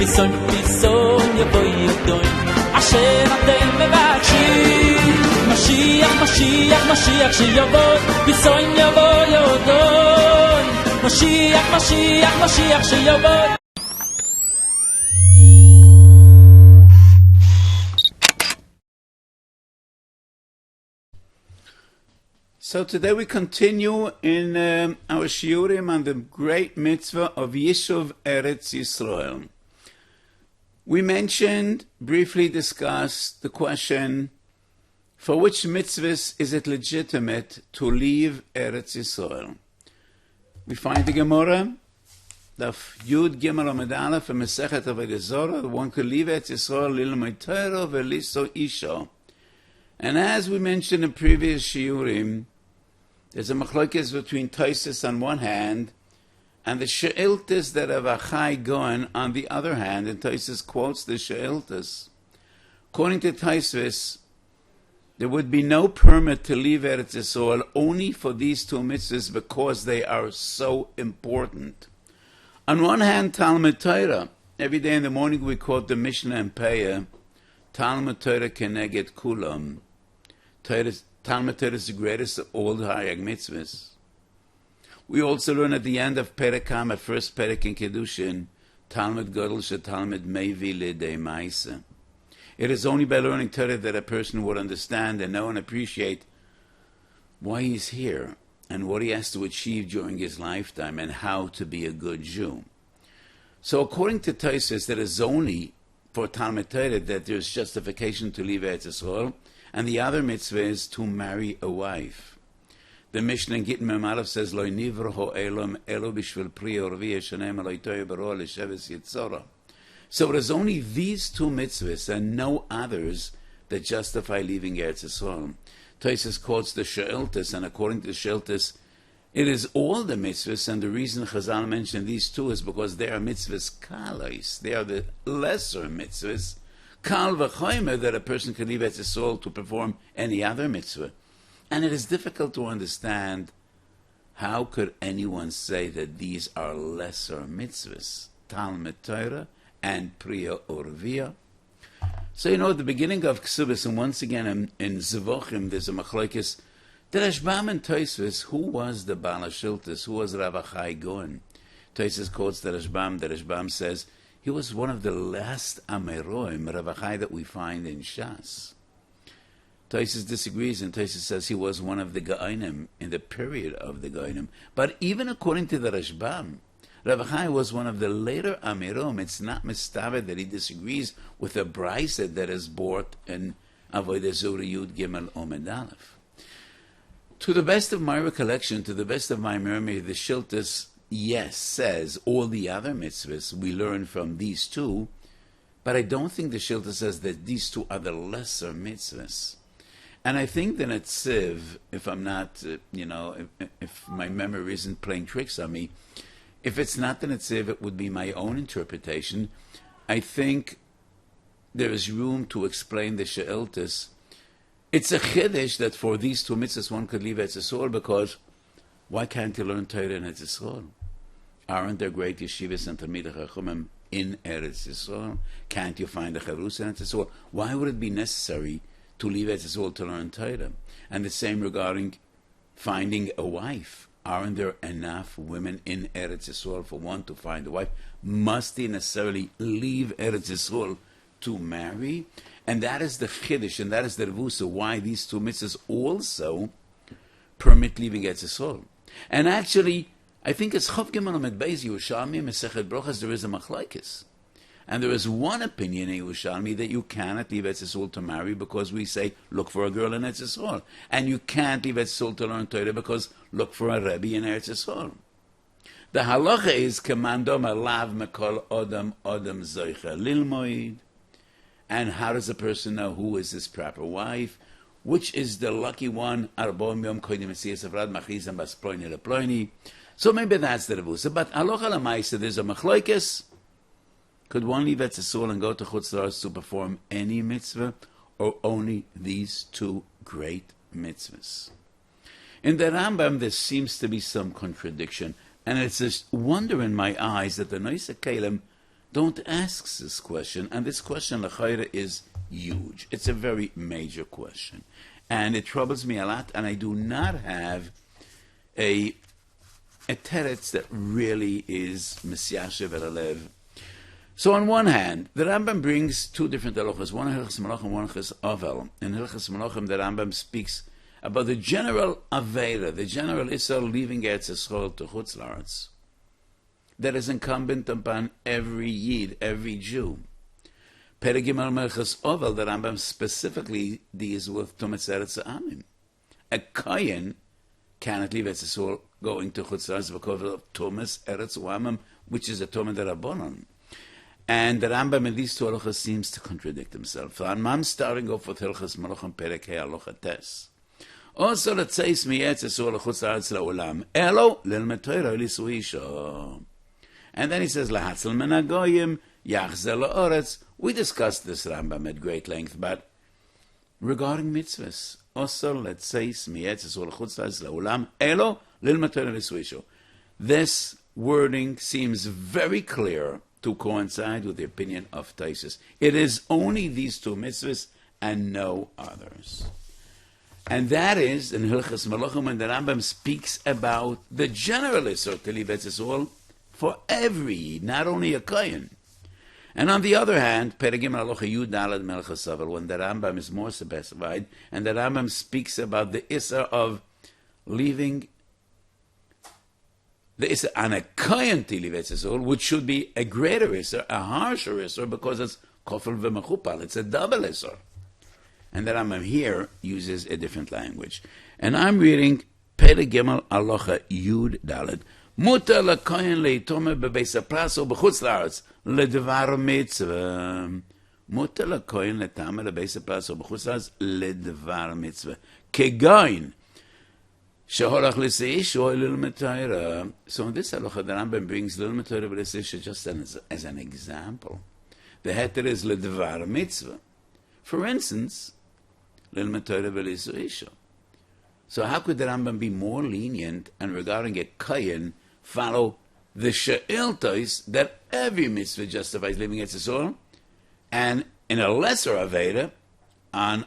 Bison yavoy yodoy asher atem mevachim Mashiach Mashiach Mashiach sheyavoy Bison yavoy yodoy Mashiach Mashiach Mashiach sheyavoy. So today we continue in our shiurim on the great mitzvah of Yishuv Eretz Yisroel. We briefly discussed the question, for which mitzvahs is it legitimate to leave Eretz Yisroel? We find the Gemara, Daf Yud Gimel Amud Aleph from Masechet Avodah Zarah, that one could leave Eretz Yisroel lilmod Torah v'liso isha. And as we mentioned in previous shiurim, there's a machlokes between Taisus on one hand and the she'iltas that Rav Achai Goen on the other hand, and Taisus quotes the she'iltas. According to Taisus, there would be no permit to leave Eretz Yisrael only for these two mitzvahs because they are so important. On one hand, Talmud Torah. Every day in the morning we quote the Mishnah and Peah, Talmud Torah keneged kulam. Talmud Torah is the greatest of all the Hayag mitzvahs. We also learn at the end of Perek Kama, first Perek in Kedushin, Talmud Gadol sheTalmud Mevi Lidei Ma'aseh. It is only by learning Torah that a person would understand and know and appreciate why he's here and what he has to achieve during his lifetime and how to be a good Jew. So according to Taisus, there is only for Talmud Torah that there is justification to leave Eretz Yisrael, and the other mitzvah is to marry a wife. The Mishnah in Gittin Mem Aleph says, Lo nivro elam elo bishvil pri orvi yeshanem aloi toy baro l'sheves yitzora. So it is only these two mitzvahs and no others that justify leaving Eretz Yisrael. Taisus quotes the she'iltas, and according to the she'iltas, it is all the mitzvahs, and the reason Chazal mentioned these two is because they are mitzvahs kalais. They are the lesser mitzvahs. Kal v'chomer, that a person can leave Eretz Yisrael to perform any other mitzvah. And it is difficult to understand how could anyone say that these are lesser mitzvahs, Talmud Torah and Priya Urvia. So at the beginning of Ksubis, and once again in Zevochim, there's a machlokes, the Rashbam and Tosfos, who was the Baal HaShiltas, who was Rav Achai Goen? Tosfos quotes the Rashbam says, he was one of the last Ameroim, Rav Achai, that we find in Shas. Tosfos disagrees, and Tosfos says he was one of the Gaonim in the period of the Gaonim. But even according to the Rashbam, Rav Achai was one of the later Amirom. It's not mistavet that he disagrees with a brisa that is brought in Avodah Zarah Yud Gimel Amud Aleph. To the best of my recollection, to the best of my memory, the Shiltas, yes, says all the other mitzvahs we learn from these two, but I don't think the Shilta says that these two are the lesser mitzvahs. And I think the Netziv, if I'm not, if my memory isn't playing tricks on me, if it's not the Netziv, it would be my own interpretation. I think there is room to explain the She'iltas. It's a chiddush that for these two mitzvahs one could leave Eretz Yisrael, because why can't you learn Torah in Eretz Yisrael? Aren't there great yeshivas and Talmidei Chachamim in Eretz Yisrael? Can't you find a charus in Eretz Yisrael? Why would it be necessary to leave Eretz Yisrael to learn Torah? And the same regarding finding a wife. Aren't there enough women in Eretz Yisrael for one to find a wife? Must he necessarily leave Eretz Yisrael to marry? And that is the chiddush, and that is the revusa, why these two mitzvahs also permit leaving Eretz Yisrael. And actually, I think it's Chav Gimel Amud Beis Yerushalmi Mesechet Brochas, there is a machlokes. And there is one opinion in Yerushalmi that you cannot leave Eretz Yisrael to marry because we say, look for a girl in Eretz Yisrael. And you can't leave Eretz Yisrael to learn Torah because look for a Rebbe in Eretz Yisrael. The halacha is Kamandom Alav Mekol Odam Zoicha Lilmoid. And how does a person know who is his proper wife? Which is the lucky one? Arbom Yom Kodim Mesiyas Avrad Machizam Bas Ploini Leploini. So maybe that's the rebusa. But halacha lamaisa, there's a machlokes. Could one leave Eretz Yisrael and go to Chutz La'aretz to perform any mitzvah, or only these two great mitzvahs? In the Rambam, there seems to be some contradiction, and it's this wonder in my eyes that the Noisei Kalim don't ask this question, and this question, l'chayra, is huge. It's a very major question, and it troubles me a lot, and I do not have a teretz that really is Mesiashev Elalev. So on one hand, the Rambam brings two different halachas, one Hilchos Malachim, one Hilchos Avel. In Hilchos Malachim, the Rambam speaks about the general Aveira, the general Issur leaving Eretz Yisrael to Chutz La'aretz, that is incumbent upon every Yid, every Jew. Perek Gimel Hilchos Avel, the Rambam specifically deals with Tumas Eretz Amim. A Kohen cannot leave Eretz Yisrael going to Chutz La'aretz because of Tumas Eretz Amim, which is a Tumas Derabanan. And the Rambam in these two halachas seems to contradict himself. I'm starting off with Hilchos Malachim Perek He Halacha Tes. Also, let's say Eretz Yisrael Chutz La'aretz La'olam Elo Lilmed Torah Lisui Isha. And then he says Lahatzal Min HaGoyim Yachzer La'aretz. We discussed this Rambam at great length, but regarding mitzvahs, also let's say Eretz Yisrael Chutz La'aretz La'olam Elo Lilmed Torah Lisui Isha. This wording seems very clear to coincide with the opinion of Taisus. It is only these two mitzvahs and no others. And that is in Hilchos Malachim, when the Rambam speaks about the general Issur to leave Eretz Yisrael for every Yid, not only a Kohen. And on the other hand, Perek Gimel Halacha Yud Daled Melchos Avel, when the Rambam is more specified, and the Rambam speaks about the Issur of leaving the Issur on a Kohen to leave Eretz Yisrael, which should be a greater Issur, a harsher Issur, because it's Kofel v'Mechupal, it's a double Issur. And the Rambam here uses a different language. And I'm reading Perek Gimel Halacha Yud Daled. Mutar l'Kohen leitome bebeis hapraso b'chutz la'aretz ledvar mitzvah. Mutar l'Kohen letame bebeis hapraso b'chutz la'aretz ledvar mitzvah. Kegoin. So in this halacha, the Rambam brings Lilmed Torah v'Lisisha just as an example. The heter is ledvar mitzvah. For instance, Lilmed Torah v'Lisisha. So how could the Rambam be more lenient and regarding a Kohen follow the she'iltos that every mitzvah justifies leaving Eretz Yisrael, and in a lesser Aveira on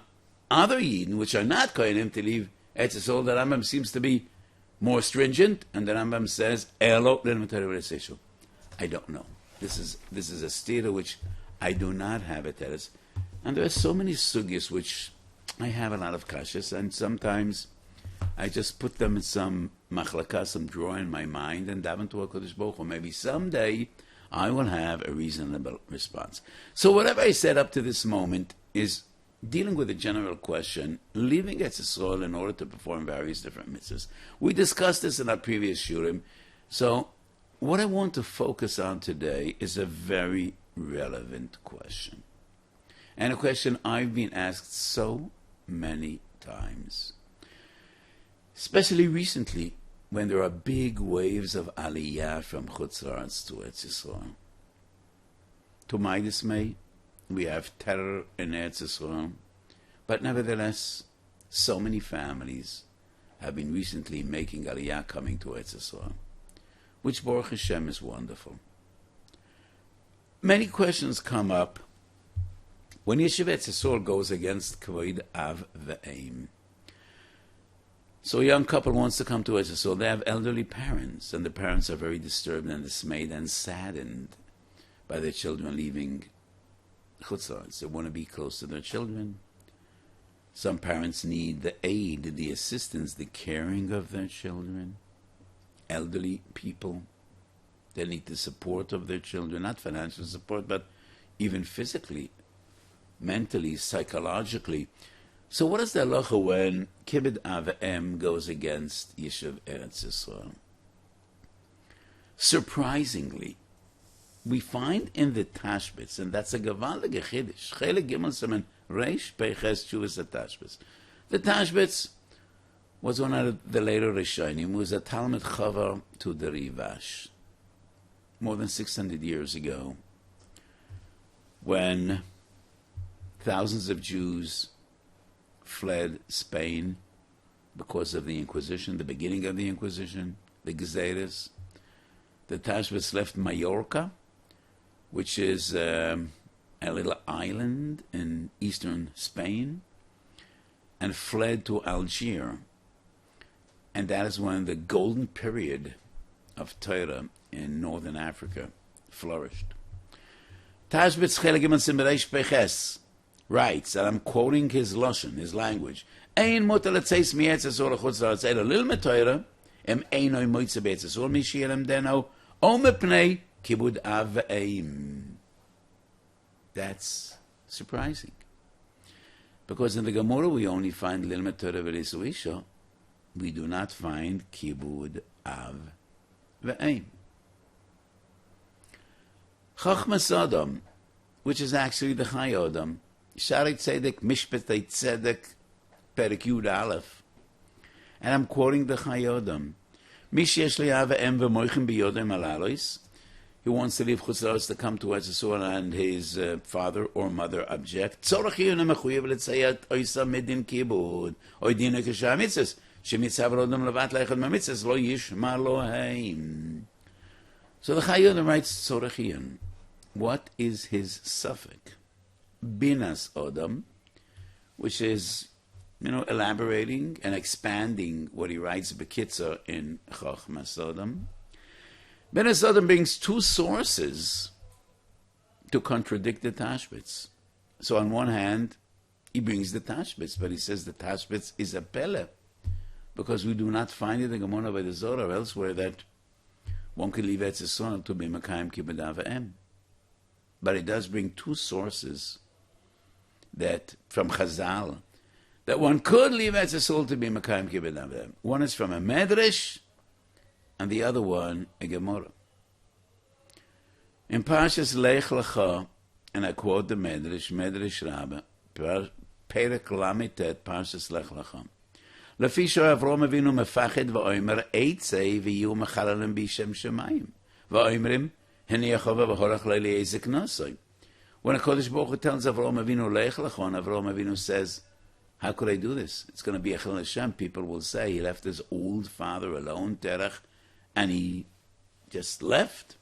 other Yidden which are not Kohenim to leave Eretz Yisrael? The Rambam seems to be more stringent, and the Rambam says, Elo Lilmed Torah v'Lisisha. I don't know. This is a stira which I do not have a teres. And there are so many sugyas which I have a lot of kashas, and sometimes I just put them in some machlaka, some drawer in my mind, and daven to HaKadosh Baruch Hu. Maybe someday I will have a reasonable response. So whatever I said up to this moment is dealing with a general question, leaving Eretz Yisrael in order to perform various different mitzvahs. We discussed this in our previous shurim. So what I want to focus on today is a very relevant question. And a question I've been asked so many times. Especially recently, when there are big waves of aliyah from Chutz La'aretz to Eretz Yisrael. To my dismay, we have terror in Eretz Yisrael, but nevertheless, so many families have been recently making aliyah coming to Eretz Yisrael, which Baruch Hashem is wonderful. Many questions come up when Yeshiva Eretz Yisrael goes against Kavod Av Ve'em. So a young couple wants to come to Eretz Yisrael. They have elderly parents, and the parents are very disturbed and dismayed and saddened by their children leaving Chutz La'aretz. They want to be close to their children. Some parents need the aid, the assistance, the caring of their children. Elderly people, they need the support of their children, not financial support, but even physically, mentally, psychologically. So what is the halacha when Kibbud Av V'Em goes against Yishuv Eretz Yisrael? Surprisingly, we find in the Tashbitz, and that's a gewaltige Chiddush, Chelek Gimel Siman Reish Peiches Tshuvas Tashbitz. The Tashbitz was one of the later Rishonim, who was a Talmud Chavar to the Rivash, more than 600 years ago, when thousands of Jews fled Spain because of the Inquisition, the beginning of the Inquisition, the Gezeres. The Tashbitz left Mallorca, which is a little island in eastern Spain, and fled to Algiers. And that is when the golden period of Torah in northern Africa flourished. Tashbitz Chelek Gimel Siman Reish Peiches writes, and I'm quoting his lashon, his language, Ein mutar letzeis mi'etz Yisrael chutz la'aretz ela lilmud Torah, em einoi moitze be'etz Yisrael mishielem deno, o mepnei Kibbud Av V'Em. That's surprising. Because in the Gemara we only find lilmud Torah v'lisu isha. We do not find Kibbud Av V'Em. Chachmas Adam, which is actually the Chai Adam, Shari Tzedek Mishpatei Tzedek Perek Yud Aleph, and I'm quoting the Chai Adam. Mish yesh li'av v'em v'moichem b'yodem alalois. He wants to leave Chutz La'aretz to come to Eretz Yisrael, and his father or mother object. Tzorach yiyun mechuyev l'tzayat oisa midin kibud oidinu k'shah mitzvahs shemitzav rodem levat leichad mamitzvahs lo yishma loheim. So the Chai Adam writes Tzorach yiyun. What is his suffix? Binas Odam, which is, elaborating and expanding what he writes Bekitzer in Chachmas Odam. Binas Odam brings two sources to contradict the Tashbitz. So on one hand, he brings the Tashbitz, but he says the Tashbitz is a pele, because we do not find it in Gemara by the Zohar or elsewhere that one can leave Eretz Yisrael to be Mekayim Kibbud Av V'Em. But it does bring two sources that from Chazal that one could leave Eretz Yisrael to be Mekayim Kibbud Av V'Em. One is from a Medrash, and the other one a Gemara. In Parshas Lech Lecha, and I quote the Medrash Rabbah, Perek Lamitet, Parshas Lech Lecha. Lefi Avraham Avinu mefached v'oimer eitzei v'yu mechalalim b'shem shemayim v'oimrim when a Kodesh Baruch Hu tells Avraham Avinu Lech Lecha, Avraham Avinu says, how could I do this? It's going to be a Chilul Hashem. People will say he left his old father alone, Terach, and he just left.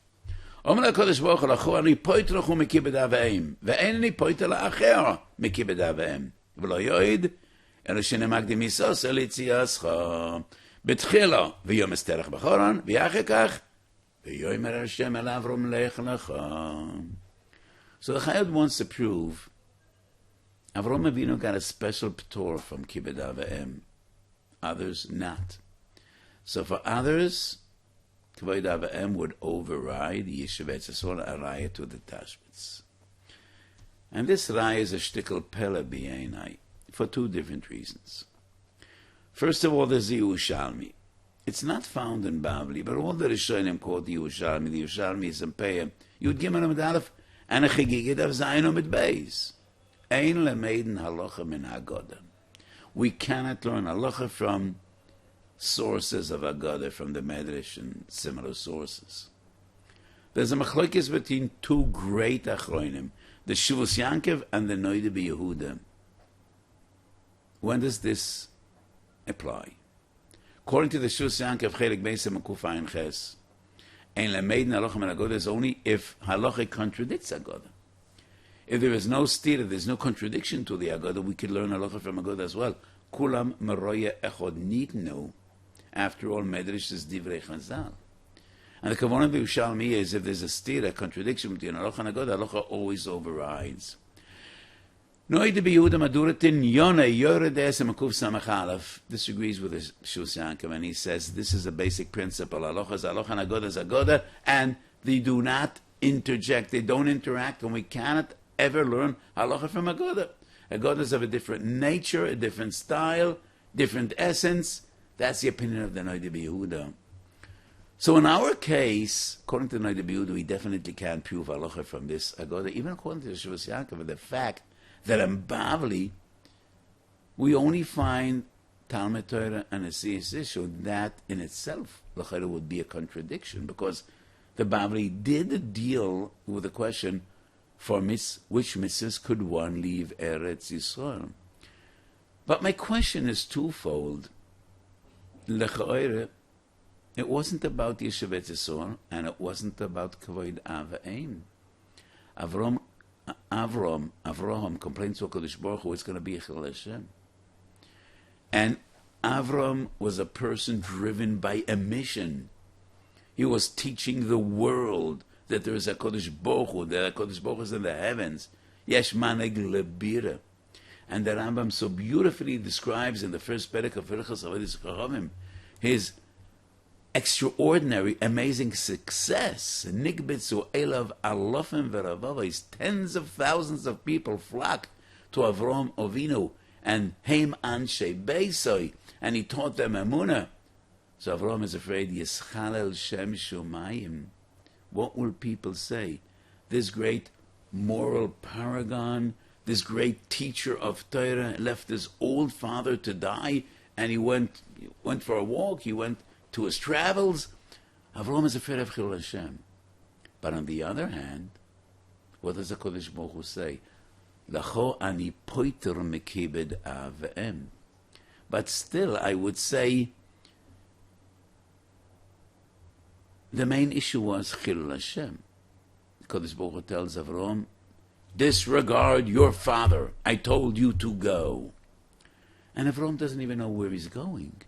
Omer HaKodesh Baruch Hu Lachu, ani poiter lechu mikibud Av V'Em, ve'en ani poiter la'acher mikibud Av V'Em, v'lo yoid, ela shenemagdim misos el yitziascha, betchila v'yom es Terach b'choron, v'yachar kach, v'yomer Hashem el Avram Lech Lecha. So the Chayot wants to prove Avraham Avinu got a special ptor from Kibbud Av V'Em, others not. So for others, Kibbud Av V'Em would override the Yishuv Eretz Yisrael araya to the Tashbitz. And this raya is a shtickle pele b'yeinai for two different reasons. First of all, there's the Yerushalmi. It's not found in Bavli, but all the Rishonim quote the Yerushalmi. The Yerushalmi is in Peyah. Yud Gimel Amud Aleph and a Chigigit of Zayin Amud Beis. Ein lemeiden halacha min Haggadah. We cannot learn halacha from sources of Haggadah, from the Medrash and similar sources. There's a machlokes between two great achronim, the Shivus Yankev and the Noida B'Yehuda. When does this apply? According to the Shivus Yankev, Chelik Beis Makuf Ayin Ches, Ein lemeiden halacha min Haggadah is only if halacha contradicts Haggadah. If there is no stira, there's no contradiction to the Haggadah, we could learn halacha from Haggadah as well. Kulam meroya echod nitnu. After all, Medrash is divrei Chazal. And the kavanah of the Yerushalmi is if there's a stira, contradiction between halacha and Haggadah, halacha always overrides. Noide Yehuda Maduratin Yone Yoredes Makuf Samachalef disagrees with the Shus Yankov, and he says this is a basic principle. Aloha is aloha and agoda is agoda, and they do not interject, they don't interact, and we cannot ever learn aloha from agoda. Agodas have a different nature, a different style, different essence. That's the opinion of the Noide Yehuda. So in our case, according to the Noide Yehuda, we definitely can't prove aloha from this agoda, even according to the Shus Yankov, the fact that in Bavli, we only find Talmud Torah and a Siyas issue. That in itself, l'chayra, would be a contradiction, because the Bavli did deal with the question, for which mitzvahs could one leave Eretz Yisroel? But my question is twofold. L'chayra, it wasn't about Yeshivat Yisroel, and it wasn't about Kavod Av V'Eim. Avraham complains to HaKadosh Baruch Hu, it's going to be a Chil Hashem. And Avram was a person driven by a mission. He was teaching the world that there is a Kodesh Baruch Hu, that HaKadosh Baruch Hu is in the heavens. Yesh maneg lebira. And the Rambam so beautifully describes in the first perek of Hilchos Avodas Chachamim his extraordinary, amazing success. Nigbitzu elav alofim v'ravavos. Tens of thousands of people flocked to Avram Avinu and Heim Anshe Beisoi, and he taught them Emunah. So Avram is afraid, Yischalel Shem Shumayim. What will people say? This great moral paragon, this great teacher of Torah, left his old father to die, and he went for a walk, he went to his travels. Avram is afraid of Chil Hashem. But on the other hand, what does the Kodesh Baruch Hu say? Lacho ani poiter mekibed av v'em. But still, I would say, the main issue was Chil Hashem. Kodesh Baruch Hu tells Avram, disregard your father. I told you to go. And Avram doesn't even know where he's going.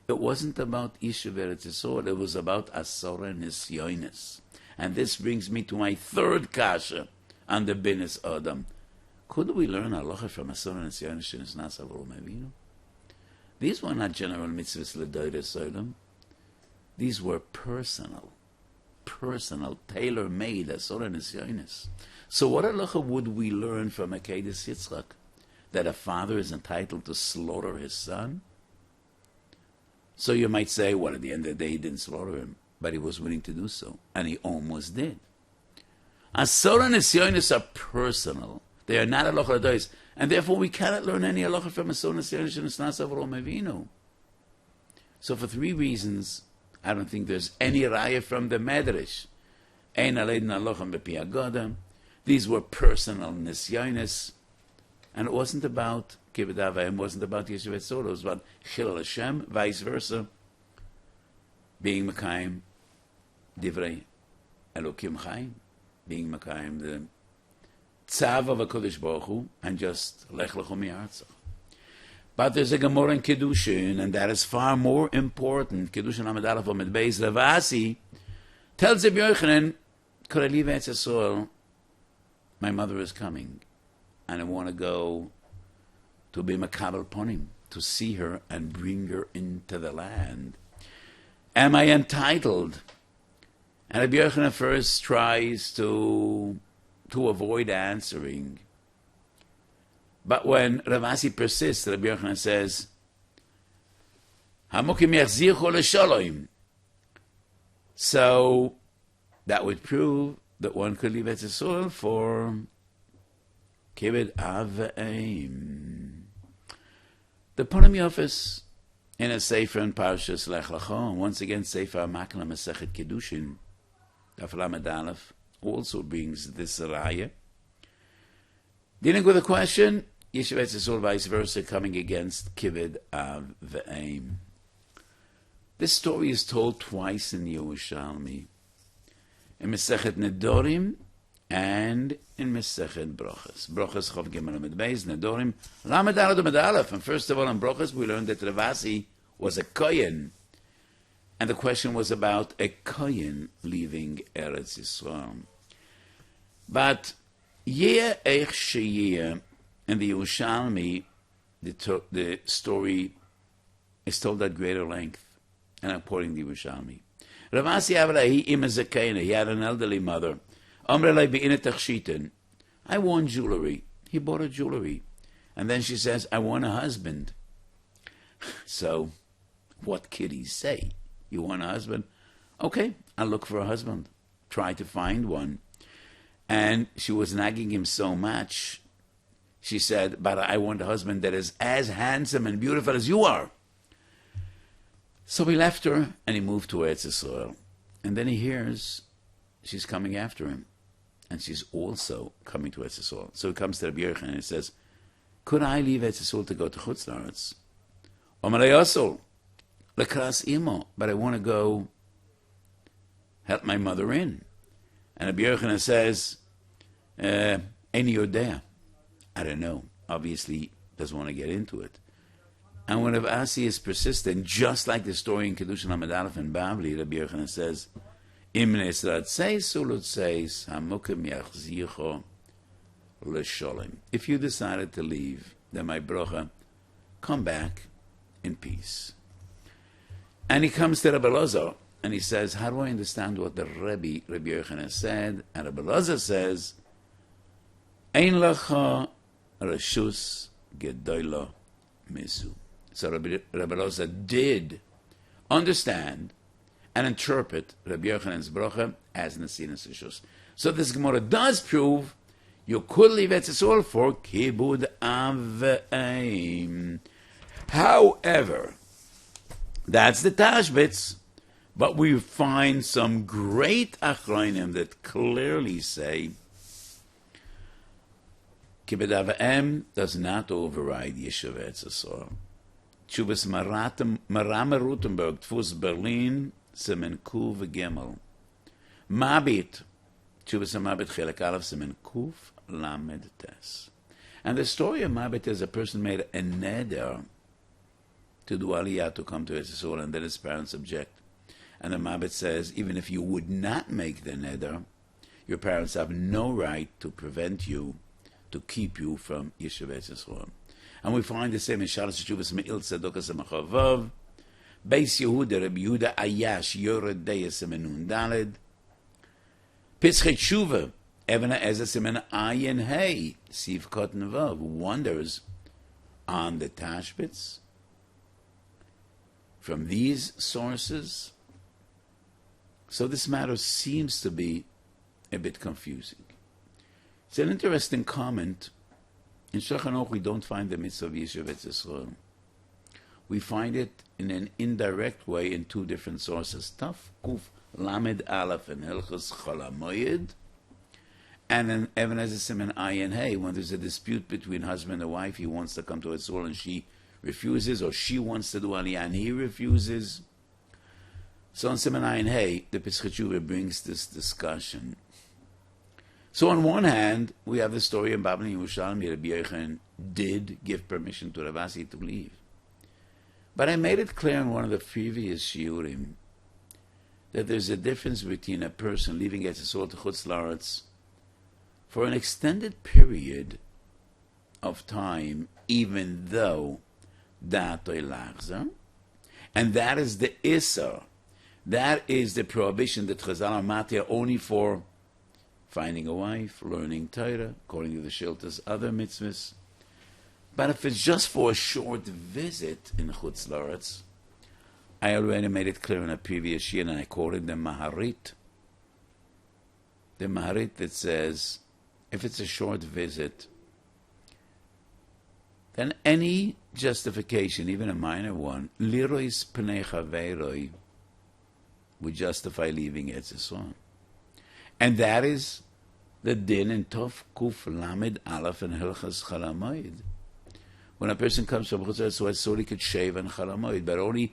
It wasn't about Yishuv Eretz Yisroel, it was about Asora Nisyonis. And this brings me to my third kasha on the Binis Adam. Could we learn halacha from Asora Nisyonis Shenisnas Avram Avinu? These were not general mitzvahs l'doire solam. These were personal, tailor-made Asora Nisyonis. So what halacha would we learn from Akedah Yitzchak? That a father is entitled to slaughter his son? So you might say, well, at the end of the day, he didn't slaughter him, but he was willing to do so, and he almost did. Asora Nisyonis are personal. They are not halacha l'dois, and therefore we cannot learn any halacha from Asora Nisyonis Shenisnas Avram Avinu. So for three reasons, I don't think there's any raya from the Medrash. Ein aleidin halacha b'pi agoda. These were personal Nisyonis, and it wasn't about Kibbud Av V'Em, wasn't about Yeshivat Yisroel, it was about Chil Hashem, vice versa, being Mekayim Divrei Elokim Chaim, being Mekayim the Tzav of HaKadosh Baruch Hu, and just Lech Lecho Mi'artzach. But there's a Gemara in Kiddushin, and that is far more important. Kiddushin Amid Aleph Amid Beis, Rav Asi tells Rabbi Yochanan, could I leave Eretz Yisroel? My mother is coming, and I want to go to be Makabel Ponim, to see her and bring her into the land. Am I entitled? And Rabbi Yochanan first tries to avoid answering. But when Rav Asi persists, Rabbi Yochanan says, Hamukim yachzircho l'shalom. So that would prove that one could leave Eretz Yisroel for Kibbud Av V'Eim. The Ponim Yofis in a Sefer in Parshas Lech Lecho, and once again Sefer Makla Masechet Kiddushin, Daf Lamed Aleph, also brings this raya. Dealing with the question, Yeshivat Yisroel vice versa, coming against Kibbud Av V'Eim. This story is told twice in the Yerushalmi, in Masechet Nedorim and in Masechet Brochas. Brochas Chav Gimel Amid Beis, Nedorim Lamed Aleph Amid Aleph. And first of all, in Brochas we learned that Rav Asi was a Kohen, and the question was about a Kohen leaving Eretz Yisrael. But Yeh Eich Sheyeh, in the Yerushalmi, the story is told at greater length, and I'm quoting the Yerushalmi. Rav Asi Avrahi Ima Zakena, he had an elderly mother. Amrelai be'ina tachshitin. I want jewelry. He bought her jewelry. And then she says, I want a husband. So, what kiddies say? You want a husband? Okay, I'll look for a husband. Try to find one. And she was nagging him so much, she said, but I want a husband that is as handsome and beautiful as you are. So he left her, and he moved to Eretz Yisroel. And then he hears she's coming after him. And she's also coming to Eretz Yisroel. So he comes to Rabbi Yochanan and he says, could I leave Eretz Yisroel to go to Chutz La'aretz? Omalei Yosol, lekras imo, but I want to go help my mother in. And Rabbi Yochanan says, Eini yodea. I don't know. Obviously, doesn't want to get into it. And when Rav Asi is persistent, just like the story in Kedushin Lamed Aleph and Bavli, Rabbi Yochanan says, Im nesrat seis ulut seis hamukim yachzicho l'sholem. If you decided to leave, then my brocha, come back in peace. And he comes to Rabbi Elazar, and he says, how do I understand what the Rabbi Yochanan said? And Rabbi Elazar says, Ein lacha reshus gedola mizu. So Rabbi Elazar did understand and interpret Rabbi Yochanan's bracha as Nesinas Rishus. So this Gemara does prove you could leave Eretz Yisrael for Kibud Aveim. However, that's the Tashbitz, but we find some great Achronim that clearly say Kibud Aveim does not override Yeshiva Eretz Yisrael. Tshuvas Marama Rutenberg, Tfus Berlin, Semen Kuv Gimel. Mabit, Tshuvas Mabit Chelek Aleph, Semen Kuv Lamed Tes. And the story of Mabit is a person made a neder to do Aliyah to come to Eretz Yisrael, and then his parents object. And the Mabit says, even if you would not make the neder, your parents have no right to prevent you, to keep you from Yeshiva Eretz Yisrael. And we find the same in Shalas Tshuvas Me'il Tzedokas Machavav, Beis Yehuda, Rabbi Yehuda Ayash, Yored Deya Semenun Daled, Pitzchet Tshuva, Evana Eza Semen Ayin Hey, Siv Kot Nevav, wonders on the Tashbitz. From these sources, so this matter seems to be a bit confusing. It's an interesting comment. In Shulchan Aruch, we don't find the mitzvah of Yeshiva Eretz Yisrael. We find it in an indirect way in two different sources. Taf Kuf Lamed Aleph and Hilchos Cholamoyed, and in Even Ezer Siman Ayin Hey, when there's a dispute between husband and wife, he wants to come to Eretz Yisrael and she refuses, or she wants to do Aliyah and he refuses. So on Siman Ayin Hey, the Pischei Teshuva brings this discussion. So on one hand, we have the story in Babylon Yerushalmi. Rabbi Yochanan did give permission to Rav Asi to leave. But I made it clear in one of the previous shiurim that there's a difference between a person leaving Eretz Yisrael to Chutz La'aretz for an extended period of time, even though Da'atoi Lachzer, and that is the Isser, that is the prohibition that Chazal are matir only for finding a wife, learning Torah, according to the Shiltas, other mitzvahs. But if it's just for a short visit in Chutz La'aretz, I already made it clear in a previous year, and I quoted the Maharit. The Maharit that says, if it's a short visit, then any justification, even a minor one, lirois pnei chaveroi, would justify leaving Eretz Yisrael. And that is the din in Tov Kuf Lamed Aleph and Hilchas Chalamoid. When a person comes from Chutz La'aretz, so he could shave on Chalamoid, but only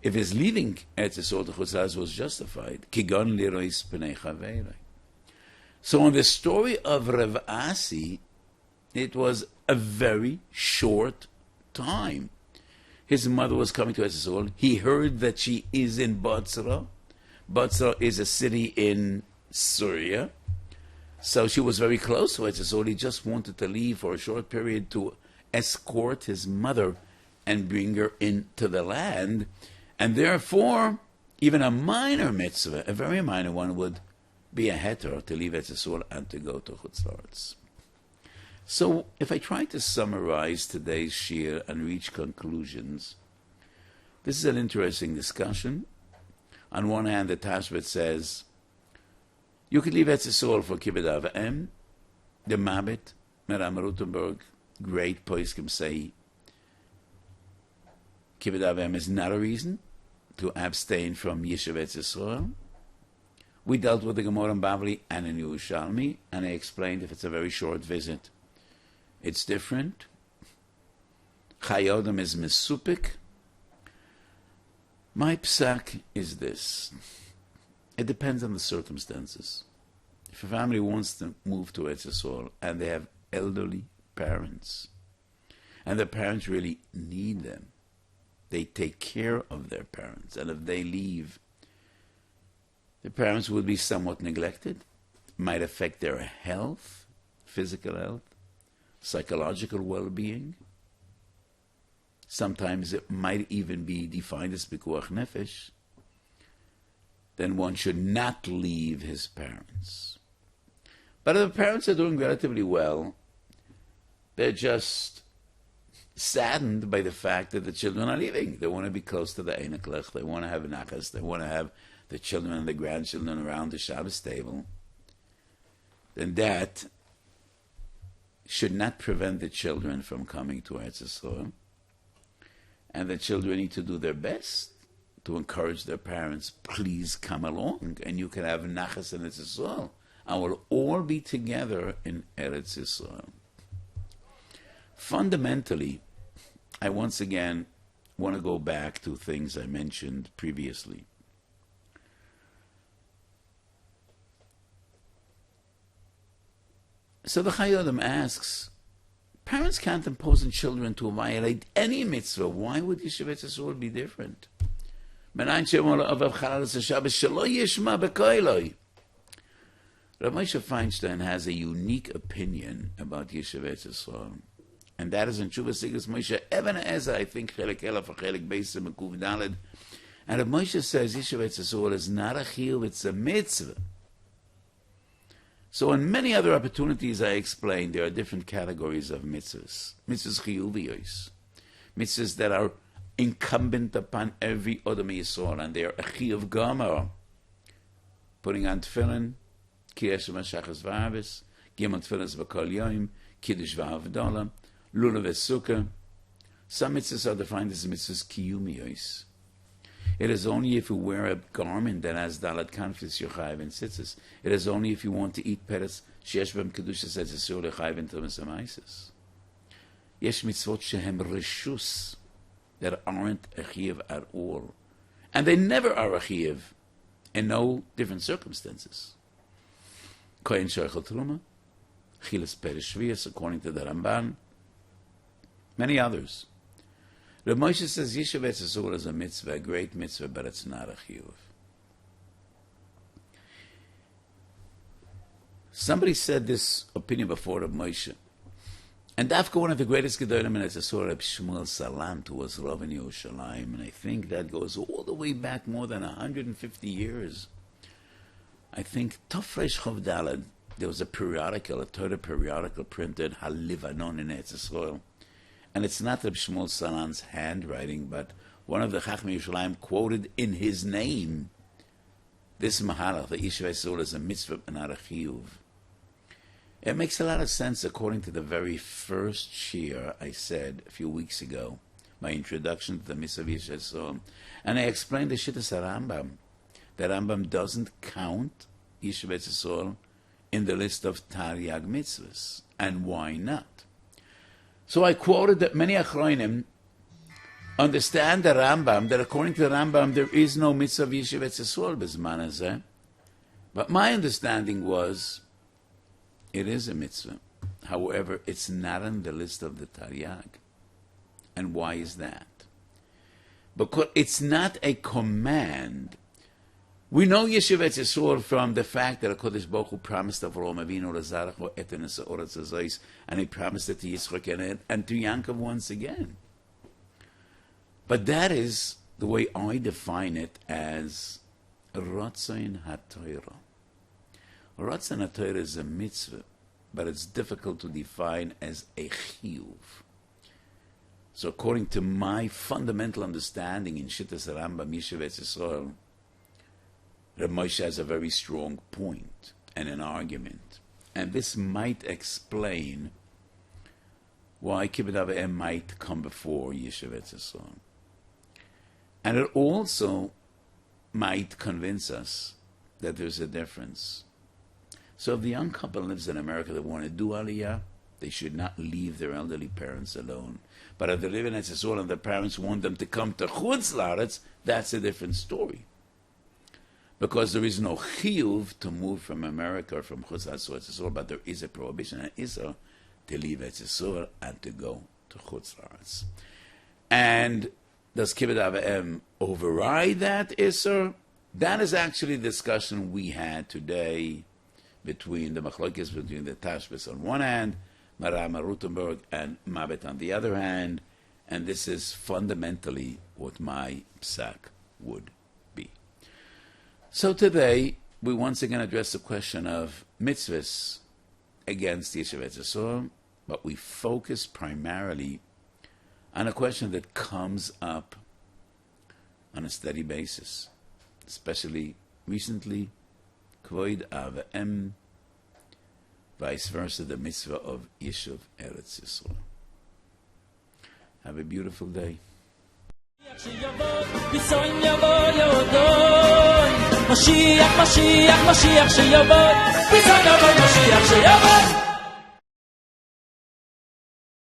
if his leaving Eretz Yisrael to Chutz La'aretz was justified. Kigon lirois pnei chaveroi. So in the story of Rav Asi, it was a very short time. His mother was coming to Eretz Yisrael. He heard that she is in Bozrah. Bozrah is a city in Syria. So she was very close to Eretz Yisrael. He just wanted to leave for a short period to escort his mother and bring her into the land. And therefore, even a minor mitzvah, a very minor one, would be a heter to leave Eretz Yisrael and to go to Chutz La'aretz. So, if I try to summarize today's shiur and reach conclusions, this is an interesting discussion. On one hand, the Tashbet says, you could leave Eretz Yisrael for Kibbud Av V'em. The Mabit, Meram Rutenberg, great poskim say, Kibbud Av V'em is not a reason to abstain from Yishuv Eretz Yisrael. We dealt with the Gemara in Bavli and in Yerushalmi, and I explained if it's a very short visit, it's different. Chayodam is mesupik. My psak is this. It depends on the circumstances. If a family wants to move to Eretz Yisrael and they have elderly parents, and the parents really need them, they take care of their parents, and if they leave, the parents will be somewhat neglected, might affect their health, physical health, psychological well-being. Sometimes it might even be defined as pikuach nefesh. Then one should not leave his parents. But if the parents are doing relatively well, they're just saddened by the fact that the children are leaving. They want to be close to the Einaklech. They want to have nachas. They want to have the children and the grandchildren around the Shabbos table. Then that should not prevent the children from coming to Eretz Yisrael. And the children need to do their best to encourage their parents, please come along, and you can have nachas in Eretz Yisrael, and we'll all be together in Eretz Yisrael. Fundamentally, I once again want to go back to things I mentioned previously. So the Chayyim asks, parents can't impose on children to violate any mitzvah. Why would Yishuv Eretz Yisrael be different? Rav Moshe Feinstein has a unique opinion about Yishuv Eretz Yisrael, and that is in Tshuva Sigas Moshe Even Eza, I think, Chelik Elef, Chelik Beis, Mekuv Daled. And Rav Moshe says Yishuv Eretz Yisrael is not a chiyuv, it's a mitzvah. So in many other opportunities I explained there are different categories of mitzvahs. Mitzvahs chiyuviyos. Mitzvahs that are incumbent upon every Odom Yisrael, and they are a chiyuv gomer. Putting on tefillin, Kiyesh Mashachas V'Avis, Gimel Tefillin B'Kol Yom, Kiddush V'Havdalah, Lulav V'Sukkah. Some mitzvahs are defined as mitzvahs kiyumiyos. It is only if you wear a garment that has dalat kanfis yochayv and tzitzis. It is only if you want to eat peretz sheyesh b'hem kedushas etzisur lechayv and tumas amaisis. Yesh mitzvot shehem reshus that aren't a chiyuv at all, and they never are a chiyuv in no different circumstances. Kohen sheichel truma, chilas peretz shvius according to the Ramban, many others. Rav Moshe says Yishuv Eretz Yisrael is a mitzvah, a great mitzvah, but it's not a chiyuv. Somebody said this opinion before Rav Moshe, and Dafka, one of the greatest gedolim in Eretz Yisrael, Reb Shmuel Salant, who was Rav in Yerushalayim, and I think that goes all the way back more than 150 years. I think Tofresh Chov Daled, there was a periodical, a Torah periodical printed Halivanon in Eretz Yisrael. And it's not Reb Shmuel Salant's handwriting, but one of the Chachmei Yerushalayim quoted in his name this mahalach, that Yishuv Yisrael is a mitzvah and not a chiyuv. It makes a lot of sense according to the very first shiur I said a few weeks ago, my introduction to the mitzvah of Yishuv Yisrael, and I explained the Shittas Rambam. The Rambam doesn't count Yishuv Yisrael in the list of Taryag mitzvahs, and why not? So I quoted that many Achronim understand the Rambam, that according to the Rambam there is no mitzvah of Yishuv Eretz Yisrael b'zman hazeh. But my understanding was it is a mitzvah. However, it's not on the list of the Taryag. And why is that? Because it's not a command We know Yishuv Eretz Yisrael from the fact that HaKadosh Baruch Hu promised Avraham Avinu Lazarach Etenes Oretz Azayis, and he promised it to Yitzchak and to Yaakov once again. But that is the way I define it as Ratzain HaTorah. Ratzain HaTorah is a mitzvah, but it's difficult to define as a chiyuv. So according to my fundamental understanding in Shittas Ramban, Yishuv Eretz Yisrael, Rav Moshe has a very strong point and an argument. And this might explain why Kibbud Av V'Em might come before Yishuv Eretz Yisrael. And it also might convince us that there's a difference. So if the young couple lives in America that want to do Aliyah, they should not leave their elderly parents alone. But if they live in Eretz Yisrael and their parents want them to come to Chutz La'aretz, that's a different story. Because there is no chiyuv to move from America or from Chutz La'aretz to Eretz Yisrael, but there is a prohibition in Israel to leave Eretz Yisrael and to go to Chutz La'aretz. And does Kibbud Av V'Em override that Isser? That is actually the discussion we had today between the machlokes, between the Tashbis on one hand, Maram Rutenberg, and Mabet on the other hand, and this is fundamentally what my psak would be. So today, we once again address the question of mitzvahs against Yishuv Eretz Yisrael, but we focus primarily on a question that comes up on a steady basis, especially recently, Kvod Av V'Em, vice versa, the mitzvah of Yishuv Eretz Yisrael. Have a beautiful day. Mashiach, Mashiach, Mashiach, שיבוא, ביזון יבוא, Mashiach, שיבוא.